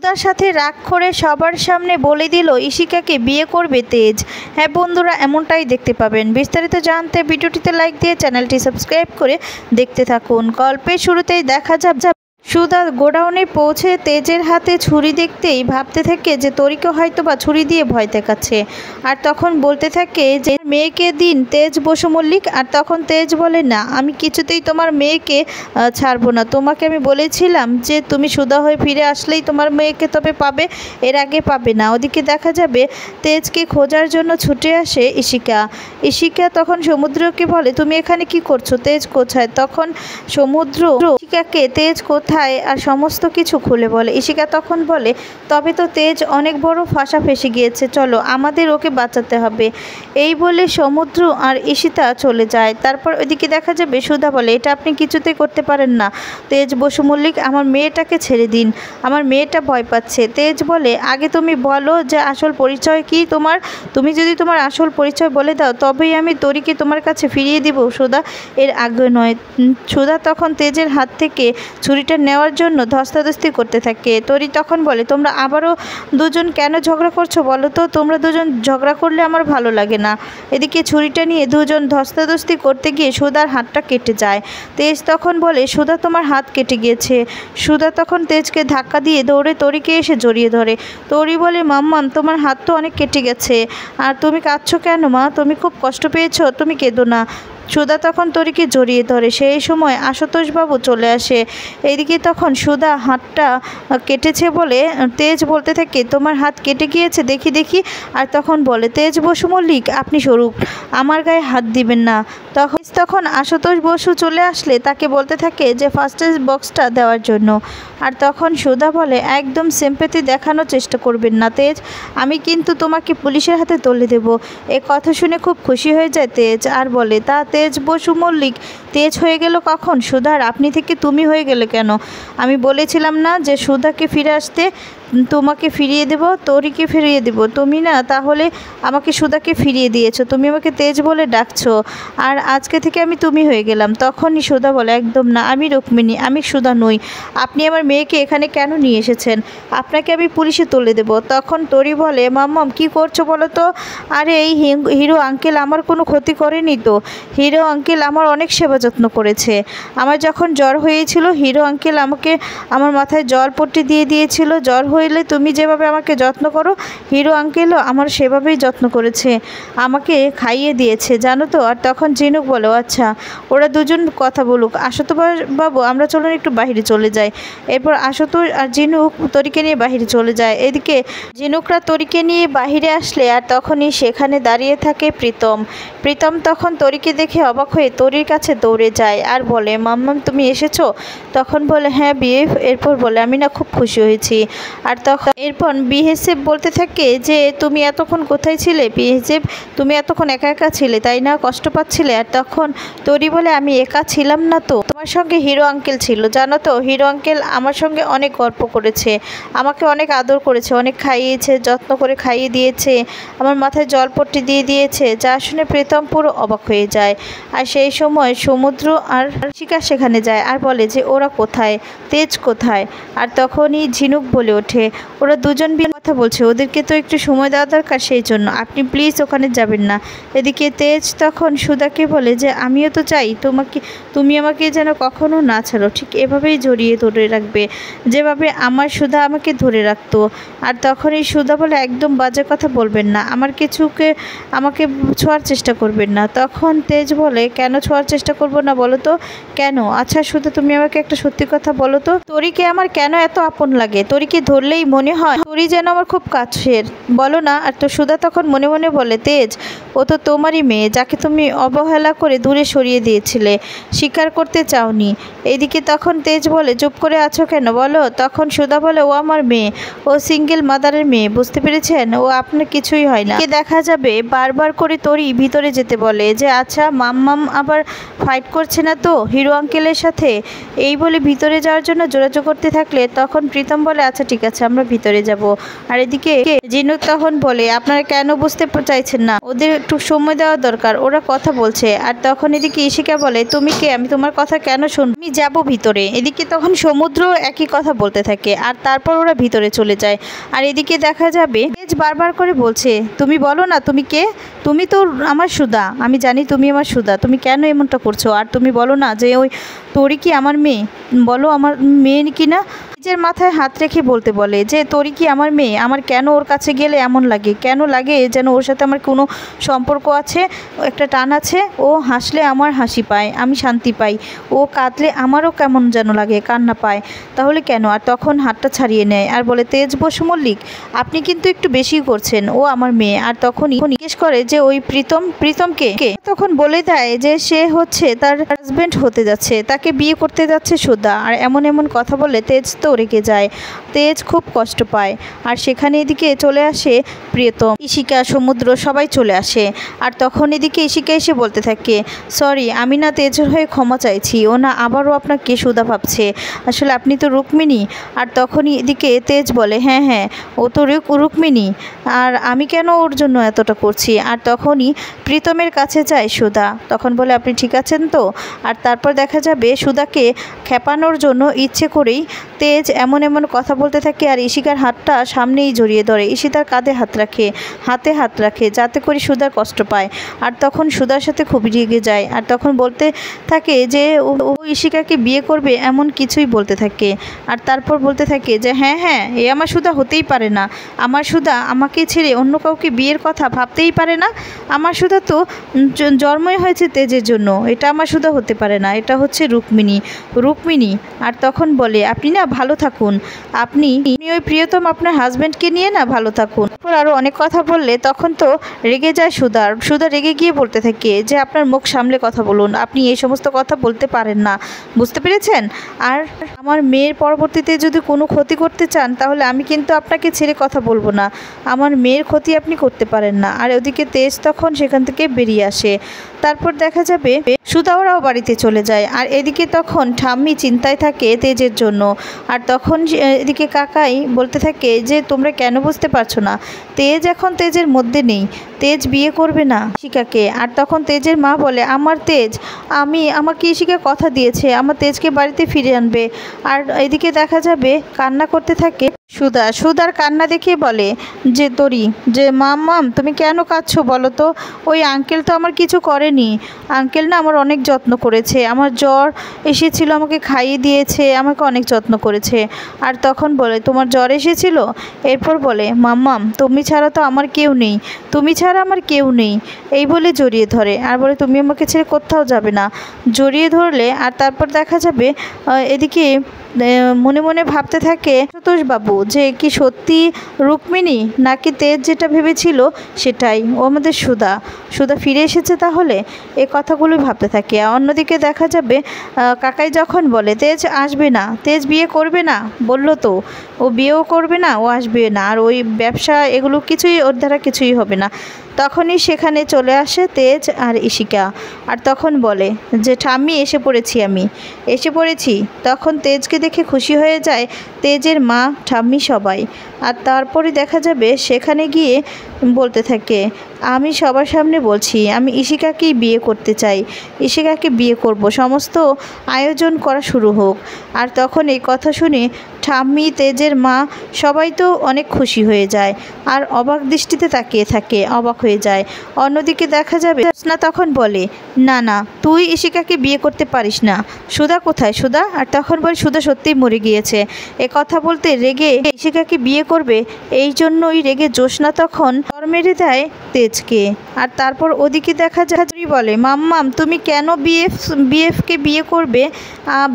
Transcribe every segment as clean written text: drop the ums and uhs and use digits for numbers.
সুধার সাথে রাগ করে সবার সামনে বলে দিল ইশিকাকে বিয়ে করবে তেজ। হ্যাঁ বন্ধুরা, এমনটাই দেখতে পাবেন। বিস্তারিত জানতে ভিডিওটিতে লাইক দিয়ে চ্যানেলটি সাবস্ক্রাইব করে দেখতে থাকুন। গল্পের শুরুতেই দেখা যাবে সুধা গোডাউনে পৌঁছে তেজের হাতে ছুরি দেখতেই ভাবতে থাকে যে তরিকে হয়তো বা ছুরি দিয়ে ভয় দেখাচ্ছে। আর তখন বলতে থাকে যে মেয়েকে দিন তেজ বসু মল্লিক। আর তখন তেজ বলে না, আমি কিছুতেই তোমার মেয়েকে ছাড়বো না। তোমাকে আমি বলেছিলাম যে তুমি সুধা হয়ে ফিরে আসলেই তোমার মেয়েকে তবে পাবে, এর আগে পাবে না। ওদিকে দেখা যাবে তেজকে খোঁজার জন্য ছুটে আসে ইশিকা তখন সমুদ্রকে বলে তুমি এখানে কি করছো, তেজ কোথায়? তখন সমুদ্র ইশিকাকে তেজ কোথায় আর সমস্ত কিছু খুলে বলে। ইশিকা তখন বলে তবে তো তেজ অনেক বড় ফাঁসা ফেসে গিয়েছে, চলো আমাদের ওকে বাঁচাতে হবে। এই বলে সমুদ্র আর ঈশিতা চলে যায়। তারপর ওইদিকে দেখা যাবে সুধা বলে এটা আপনি কিছুতেই করতে পারেন না তেজ বসু মল্লিক, আমার মেয়েটাকে ছেড়ে দিন, আমার মেয়েটা ভয় পাচ্ছে। তেজ বলে আগে তুমি বলো যে আসল পরিচয় কি তোমার, তুমি যদি তোমার আসল পরিচয় বলে দাও তবেই আমি তরিকে তোমার কাছে ফিরিয়ে দিব সুধা, এর আগে নয়। সুধা তখন তেজের হাত থেকে ছুরিটা নেওয়ার জন্য ধস্তাধস্তি করতে থাকে। তরি তখন বলে তোমরা আবারও দুজন কেন ঝগড়া করছো বলো তো, তোমরা দুজন ঝগড়া করলে আমার ভালো লাগে না। এদিকে ছুরিটা নিয়ে দুজন ধস্তাধস্তি করতে গিয়ে সুধার হাতটা কেটে যায়। তেজ তখন বলে সুধা তোমার হাত কেটে গিয়েছে। সুধা তখন তেজকে ধাক্কা দিয়ে দৌড়ে তরিকে এসে জড়িয়ে ধরে। তরি বলে মাম্মাম তোমার হাত তো অনেক কেটে গেছে, আর তুমি কাঁদছো কেন মা, তুমি খুব কষ্ট পেয়েছো, তুমি কেঁদো না। সুধা তখন তরিকে জড়িয়ে ধরে। সেই সময় আশুতোষবাবু চলে আসে। এইদিকে তখন সুধা হাতটা কেটেছে বলে তেজ বলতে থাকে তোমার হাত কেটে গিয়েছে, দেখি দেখি। আর তখন বলে তেজ বসু মল্লিক আপনি স্বরূপ, আমার গায়ে হাত দিবেন না। তখন আশুতোষ বসু চলে আসলে তাকে বলতে থাকে যে ফার্স্ট এড বক্সটা দেওয়ার জন্য। আর তখন সুধা বলে একদম সিম্প্যাথি দেখানোর চেষ্টা করবেন না তেজ, আমি কিন্তু তোমাকে পুলিশের হাতে তুলে দেব। এ কথা শুনে খুব খুশি হয়ে যায় তেজ আর বলে তা তেজ বসু মল্লিক তেজ হয়ে গেল কখন, সুধার আপনি থেকে তুমি হয়ে গেলে কেন? আমি বলেছিলাম না যে সুধাকে ফিরে আসতে, তোমাকে ফিরিয়ে দেব, তরিকে ফিরিয়ে দেব, তুমি না তাহলে আমাকে সুধাকে ফিরিয়ে দিয়েছো, তুমি আমাকে তেজ বলে ডাকছো, আর আজকে থেকে আমি তুমি হয়ে গেলাম। তখনই সুধা বলে একদম না, আমি রুক্মিণী, আমি সুধা নই। আপনি আমার মেয়েকে এখানে কেন নিয়ে এসেছেন, আপনাকে আমি পুলিশে তুলে দেব। তখন তরি বলে মাম্মাম কি করছো বলো তো, আরে এই হিরো আঙ্কেল আমার কোনো ক্ষতি করেনি তো, হিরো আঙ্কেল আমার অনেক সেবা যত্ন করেছে। আমার যখন জ্বর হয়েছিল হিরো আঙ্কেল আমাকে আমার মাথায় জলপট্টি দিয়ে দিয়েছিল, জ্বর হইলে তুমি যেভাবে আমাকে যত্ন করো হিরো আঙ্কেলও আমার সেভাবেই যত্ন করেছে, আমাকে খাইয়ে দিয়েছে জানো তো। আর তখন ঝিনুক বলো আচ্ছা ওরা দুজন কথা বলুক, আশুতোষ বাবু আমরা চলুন একটু বাইরে চলে যাই। এরপর আশুতোষ আর ঝিনুক তরিকে নিয়ে বাইরে চলে যায়। এদিকে ঝিনুকরা তরিকে নিয়ে বাইরে আসলে আর তখনই সেখানে দাঁড়িয়ে থাকে প্রীতম তখন তরিকে দেখে অবাক হয়ে তরির কাছে দৌড়ে যায় আর বলে মাম্মাম তুমি এসেছো? তখন বলে হ্যাঁ বিয়ে। এরপর বলে আমি না খুব খুশি হয়েছি। আর তখন এরপর বিহেসেব বলতে থাকে যে তুমি এতক্ষণ কোথায় ছিলে বিহেসেব, তুমি এতক্ষণ একা একা ছিলে তাই না, কষ্ট পাচ্ছিলে? আর তখন তরি বলে আমি একা ছিলাম না তো, তোমার সঙ্গে হিরো আঙ্কেল ছিল জানো তো, হিরো আঙ্কেল আমার সঙ্গে অনেক গল্প করেছে, আমাকে অনেক আদর করেছে, অনেক খাইয়েছে, যত্ন করে খাইয়ে দিয়েছে, আমার মাথায় জলপট্টি দিয়ে দিয়েছে। যা শুনে প্রীতম পুরো অবাক হয়ে যায়। আর সেই সময় সমুদ্র আর ঈশিকা সেখানে যায় আর বলে যে ওরা কোথায়, তেজ কোথায়? আর তখনই ঝিনুক বলে ওঠে ওরা দুজন বিয়ে কথা বলছে, ওদেরকে তো একটু সময় দেওয়া দরকার, সেই জন্য আপনি প্লিজ ওখানে যাবেন না। এদিকে তেজ তখন সুধাকে বলে যে আমিও তো চাই তুমি আমাকে যেন কখনো না ছাড়ো, ঠিক এভাবেই জড়িয়ে ধরে রাখবে যেভাবে আমার সুধা আমাকে ধরে রাখতো। আর তখনই সুধা বলে একদম বাজে কথা বলবেন না, আমার কিছুকে আমাকে ছোঁয়ার চেষ্টা করবেন না। তখন তেজ বলে কেন ছোঁয়ার চেষ্টা করব না বলো তো, কেন? আচ্ছা সুধা তুমি আমাকে একটা সত্যি কথা বলো তো, তরিকে আমার কেন এত আপন লাগে, তরিকে ধরলেই মনে হয় তরি যেন আমার খুব কাছের, বলো না। আর তো সুধা তখন মনে মনে বলে তেজ ও তো তোমারই মেয়ে, যাকে তুমি অবহেলা করে দূরে সরিয়ে দিয়েছিলে, স্বীকার করতে চাওনি। এদিকে তখন তেজ বলে চুপ করে আছো কেন বলো। তখন সুধা বলে ও আমার মেয়ে, ও সিঙ্গেল মাদারের মেয়ে, বুঝতে পেরেছেন, ও আপনার কিছুই হয় না। দেখা যাবে বারবার করে তরি ভিতরে যেতে বলে যে আচ্ছা মাম্মাম আবার ফাইট করছে না তো হিরো আঙ্কেলের সাথে, এই বলে ভিতরে যাওয়ার জন্য যোগাযোগ করতে থাকলে তখন প্রীতম বলে আচ্ছা ঠিক আছে আমরা ভিতরে যাব। আর এদিকে ঝিনুক তখন বলে আপনারা কেন বুঝতে চাইছেন না, ওদের একটু সময় দেওয়া দরকার, ওরা কথা বলছে। আর তখন এদিকে ইশিকা বলে তুমি কে, আমি তোমার কথা কেন শুনবো, আমি যাব ভিতরে। এদিকে তখন সমুদ্র একই কথা বলতে থাকে আর তারপর ওরা ভিতরে চলে যায়। আর এদিকে দেখা যাবে তেজ বারবার করে বলছে তুমি বলো না তুমি কে, তুমি তো আমার সুধা, আমি জানি তুমি আমার সুধা, তুমি কেন এমনটা করছো, আর তুমি বলো না যে ওই তোরই কি আমার মেয়ে, বলো আমার মেয়ে কি না। নিজের মাথায় হাত রেখে বলতে বলে যে তোরই কি আমার মেয়ে, আমার কেন ওর কাছে গেলে এমন লাগে, কেন লাগে যেন ওর সাথে আমার কোনো সম্পর্ক আছে, একটা টান আছে, ও হাসলে আমার হাসি পায়, আমি শান্তি পাই, ও কাঁদলে আমারও কেমন যেন লাগে, কান্না পায়, তাহলে কেন। আর তখন হাতটা ছাড়িয়ে নেয় আর বলে তেজ বসু মল্লিক আপনি কিন্তু একটু বেশি করছেন, ও আমার মেয়ে। আর তখনই জিজ্ঞেস করে যে ওই প্রীতমকে, তখন বলে দেয় যে সে হচ্ছে তার হাজবেন্ড হতে যাচ্ছে, তাকে বিয়ে করতে যাচ্ছে সুধা। আর এমন এমন কথা বলে তেজ তো রেগে যায়, তেজ খুব কষ্ট পায়। আর সেখানে এদিকে চলে আসে প্রিয়তম, ইশিকা, সমুদ্র সবাই চলে আসে। আর তখন এদিকে ইশিকা এসে বলতে থাকে সরি, আমি না তেজের হয়ে ক্ষমা চাইছি, ও না আবারও আপনাকে সুধা ভাবছে, আসলে আপনি তো রুক্মিণী। আর তখনই এদিকে তেজ বলে হ্যাঁ হ্যাঁ ও তো রুক্মিণী, আর আমি কেন ওর জন্য এতটা করছি। আর তখনই প্রীতমের কাছে যায় সুধা, তখন বলে আপনি ঠিক আছেন তো। আর তারপর দেখা যাবে সুধাকে খেপানোর জন্য ইচ্ছে করেই তেজ এমন এমন কথা বলতে থাকে। আর ইশিকার হাতটা সামনেই জড়িয়ে ধরে, ইশিতার কাঁধে হাতে হাত রাখে যাতে করে সুধার কষ্ট পায়। আর তখন সুধার সাথে খুব রেগে যায়। আর তখন বলতে থাকে যে ও ইশিকাকে বিয়ে করবে এমন কিছুই বলতে থাকে। আর তারপর বলতে থাকে যে হ্যাঁ হ্যাঁ এ আমার সুধা হতেই পারে না, আমার সুধা আমাকে ছেড়ে অন্য কাউকে বিয়ের কথা ভাবতেই পারে না, আমার সুধা তো জন্মই হয়েছে তেজের জন্য, এটা আমার সুধা হতে পারে না, এটা হচ্ছে রুক্মিণী। আর তখন বলে আপনি না ভালো থাকুন, আপনি ওই প্রিয়তম আপনার হাজব্যান্ডকে নিয়ে না ভালো থাকুন। তারপর আরও অনেক কথা বললে তখন তো রেগে যায় সুধা রেগে গিয়ে বলতে থাকে যে আপনার মুখ সামলে কথা বলুন, আপনি এই সমস্ত কথা বলতে পারেন না, বুঝতে পেরেছেন। আর আমার মেয়ের পরবর্তীতে যদি কোনো ক্ষতি করতে চান তাহলে আমি কিন্তু আপনাকে ছেড়ে কথা বলবো না, আমার মেয়ের ক্ষতি আপনি করতে পারেন না। আর ওদিকে তেজ তখন সেখান থেকে বেরিয়ে আসে। তারপর দেখা যাবে সুধা ওরাও বাড়িতে চলে যায়। আর এদিকে তখন ঠাম্মি চিন্তায় থাকে তেজের জন্য। আর তখন এদিকে কাকাই বলতে থাকে যে তোমরা কেন বুঝতে পারছো না, তেজ এখন তেজের মধ্যে নেই, তেজ বিয়ে করবে না ইশিকাকে। আর তখন তেজের মা বলে আমার তেজ, আমাকে ইশিকা কথা দিয়েছে আমার তেজকে বাড়িতে ফিরে আনবে। আর এদিকে দেখা যাবে কান্না করতে থাকে সুধার কান্না দেখে বলে যে তোরি যে মাম তুমি কেন কাঁদছো বলো তো, ওই আঙ্কেল তো আমার কিছু করেনি, আঙ্কেল না আমার অনেক যত্ন করেছে, আমার জ্বর এসেছিল আমাকে খাইয়ে দিয়েছে, আমাকে অনেক যত্ন করেছে। আর তখন বলে তোমার জ্বর এসেছিল, এরপর বলে মাম্মাম তুমি ছাড়া তো আমার কেউ নেই, তুমি ছাড়া আমার কেউ নেই, এই বলে জড়িয়ে ধরে। আর বলে তুমি আমাকে ছেড়ে কোথাও যাবে না, জড়িয়ে ধরলে। আর তারপর দেখা যাবে এদিকে মনে মনে ভাবতে থাকে সন্তোষ বাবু যে কি সত্যি রুক্মিণী নাকি তেজ যেটা ভেবেছিল সেটাই, ও আমাদের সুধা ফিরে এসেছে তাহলে, এই কথাগুলোই ভাবতে থাকে। অন্যদিকে দেখা যাবে কাকাই যখন বলে তেজ আসবে না, তেজ বিয়ে করবে না, বললো তো ও বিয়েও করবে না, ও আসবে না, আর ওই ব্যবসা এগুলো কিছুই ওর দ্বারা কিছুই হবে না। তখনই সেখানে চলে আসে তেজ আর ইশিকা। আর তখন বলে যে ঠাম্মি আমি এসে পড়েছি। তখন তেজকে দেখে খুশি হয়ে যায় তেজের মা, ঠাম্মি সবাই। আর তারপরে দেখা যাবে সেখানে গিয়ে বলতে থাকে আমি সবার সামনে বলছি আমি ইশিকাকেই বিয়ে করতে চাই, ইশিকাকে বিয়ে করব, সমস্ত আয়োজন করা শুরু হোক। আর তখন এই কথা শুনে ঠাম্মি, তেজের মা সবাই তো অনেক খুশি হয়ে যায় আর অবাক দৃষ্টিতে তাকিয়ে থাকে, অবাক হয়ে যায়। অন্যদিকে দেখা যাবে জোৎস্না তখন বলে না তুই ইশিকাকে বিয়ে করতে পারিস না, সুধা কোথায় সুধা। আর তখন বলে সুধা সত্যিই মরে গিয়েছে। এ কথা বলতে রেগে ইশিকাকে বিয়ে করবে এই জন্যই রেগে জোৎস্না তখন চর মেরে দেয় তেজকে। আর তারপর ওদিকে দেখা যায় বলে মাম্মাম তুমি কেন বিএফকে বিয়ে করবে,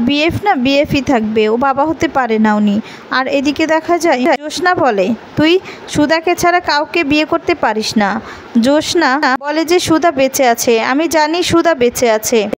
বিএফ না বিএফই থাকবে, ও বাবা হতে পারে না উনি। আর এদিকে দেখা যায় জোৎস্না বলে তুই সুধাকে ছাড়া কাউকে বিয়ে করতে পারিস না। জোৎস্না বলে যে সুধা বেঁচে আছে, আমি জানি সুধা বেঁচে আছে,